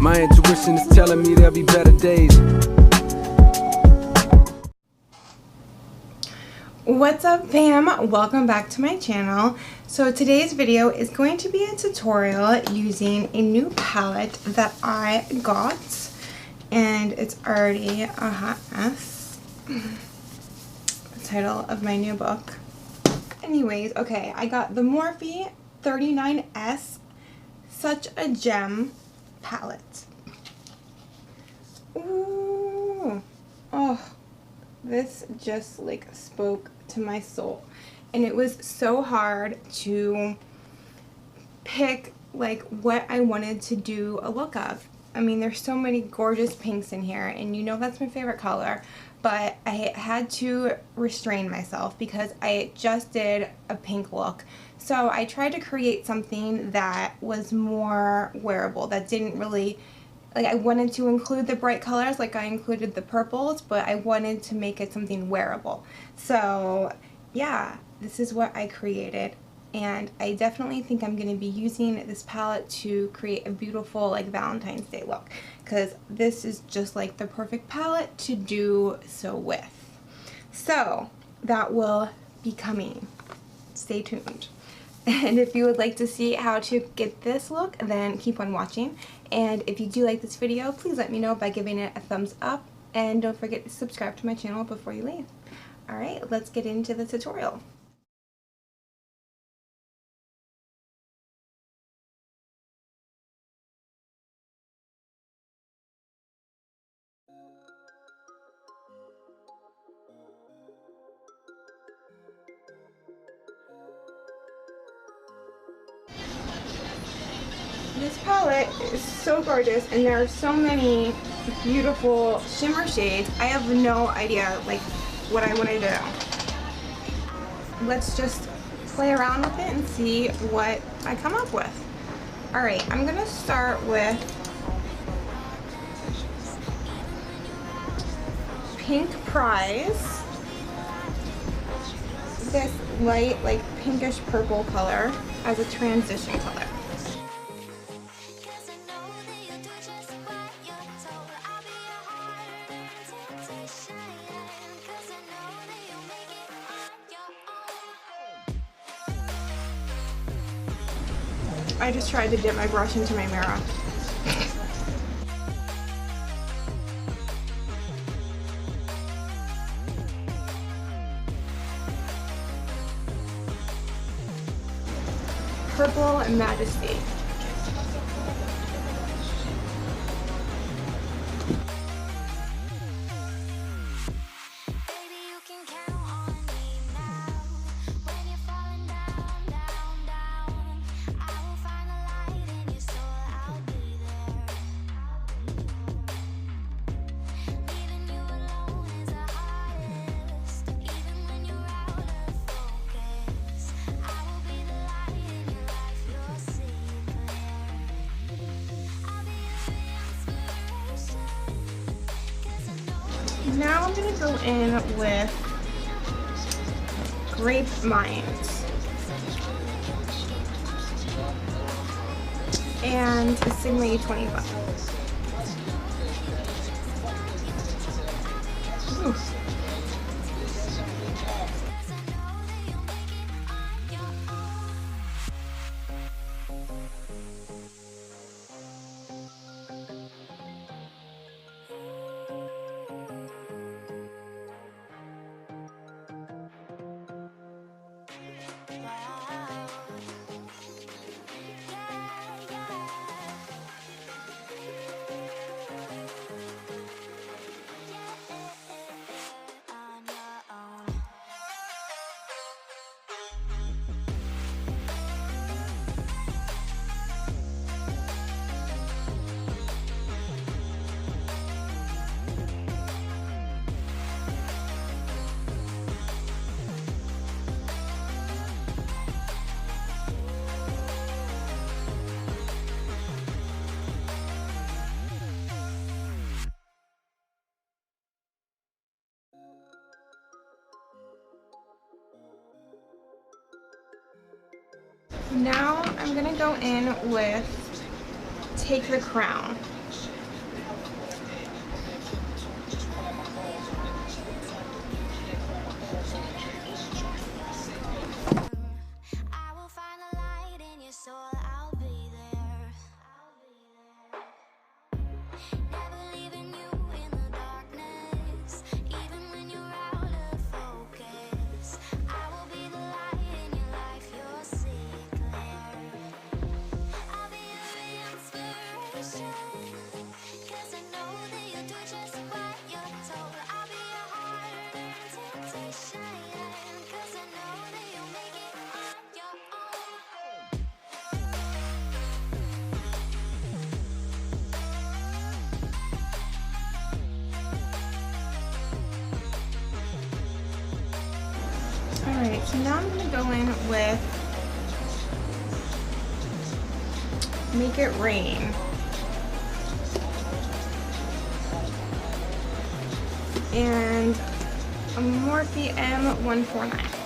My intuition is telling me there'll be better days. What's up, fam? Welcome back to my channel. So today's video is going to be a tutorial using a new palette that I got, and it's already a hot mess. The title of my new book. Anyways, okay, I got the Morphe 39S Such a Gem palette. Ooh, oh, this just like spoke to my soul, and it was so hard to pick like what I wanted to do a look of. I mean, there's so many gorgeous pinks in here, and you know that's my favorite color, but I had to restrain myself because I just did a pink look. So I tried to create something that was more wearable, that didn't really, like, I wanted to include the bright colors, like I included the purples, but I wanted to make it something wearable. So yeah, this is what I created, and I definitely think I'm going to be using this palette to create a beautiful like Valentine's Day look, because this is just like the perfect palette to do so with. So that will be coming. Stay tuned. And if you would like to see how to get this look, then keep on watching. And if you do like this video, please let me know by giving it a thumbs up. And don't forget to subscribe to my channel before you leave. Alright, let's get into the tutorial. This palette is so gorgeous, and there are so many beautiful shimmer shades. I have no idea like what I want to do. Let's just play around with it and see what I come up with. Alright, I'm going to start with Pink Prize. This light like pinkish purple color as a transition color. I just tried to dip my brush into my mirror. Purple and Majesty. Now I'm going to go in with Grape Minds and a Sigma 25. Ooh. Now I'm gonna go in with Take the Crown. Alright, so now I'm going to go in with Make It Rain. And a Morphe M149.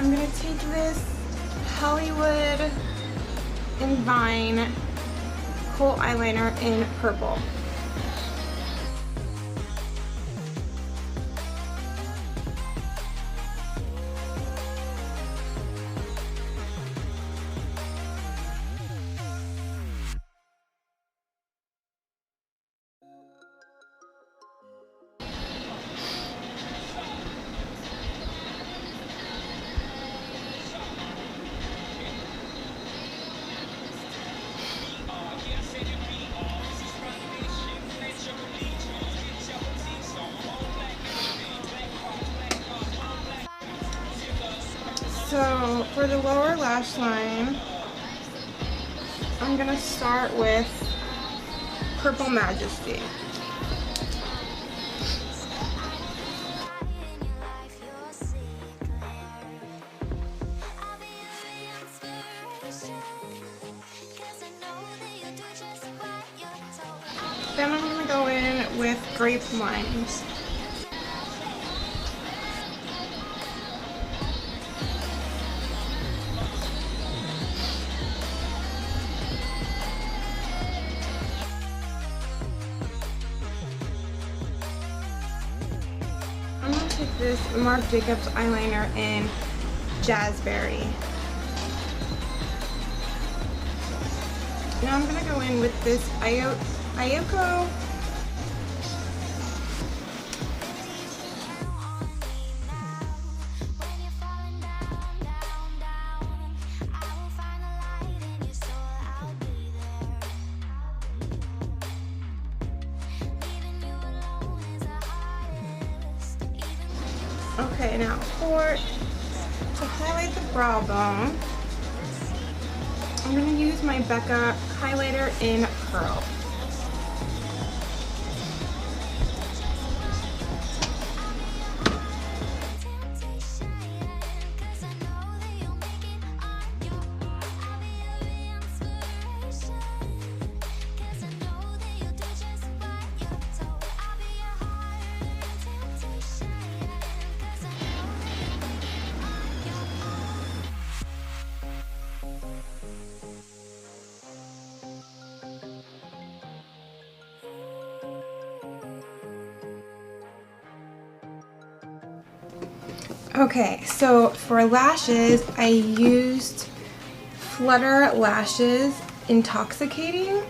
I'm going to take this Hollywood and Vine kohl eyeliner in purple. So for the lower lash line, I'm going to start with Purple Majesty. Then I'm going to go in with Grape Minds. I'm going to take this Marc Jacobs eyeliner in Jazzberry. Now I'm going to go in with this EYEKO Okay, now to highlight the brow bone, I'm going to use my BECCA highlighter in Pearl. Okay, so for lashes, I used Flutter Lashes Intoxicating.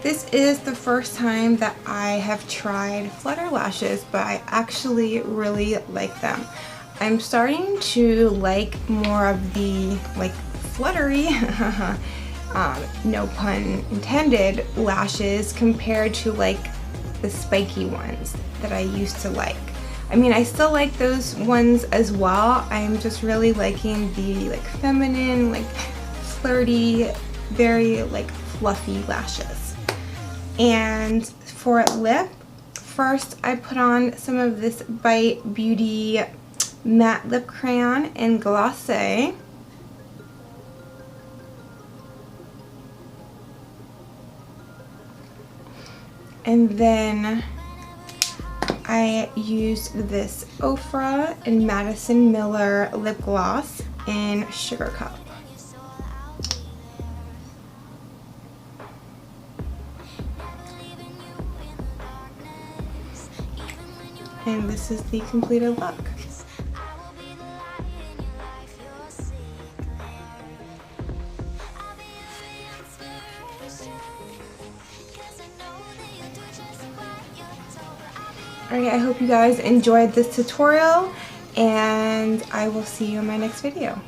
This is the first time that I have tried Flutter lashes, but I actually really like them. I'm starting to like more of the fluttery, no pun intended, lashes compared to the spiky ones that I used to like. I mean, I still like those ones as well. I'm just really liking the feminine, flirty, very fluffy lashes. And for lip, first I put on some of this Bite Beauty matte lip crayon in Glace. And then I used this OFRA and Madison Miller lip gloss in Sugar Cup. And this is the completed look. Alright, I hope you guys enjoyed this tutorial, and I will see you in my next video.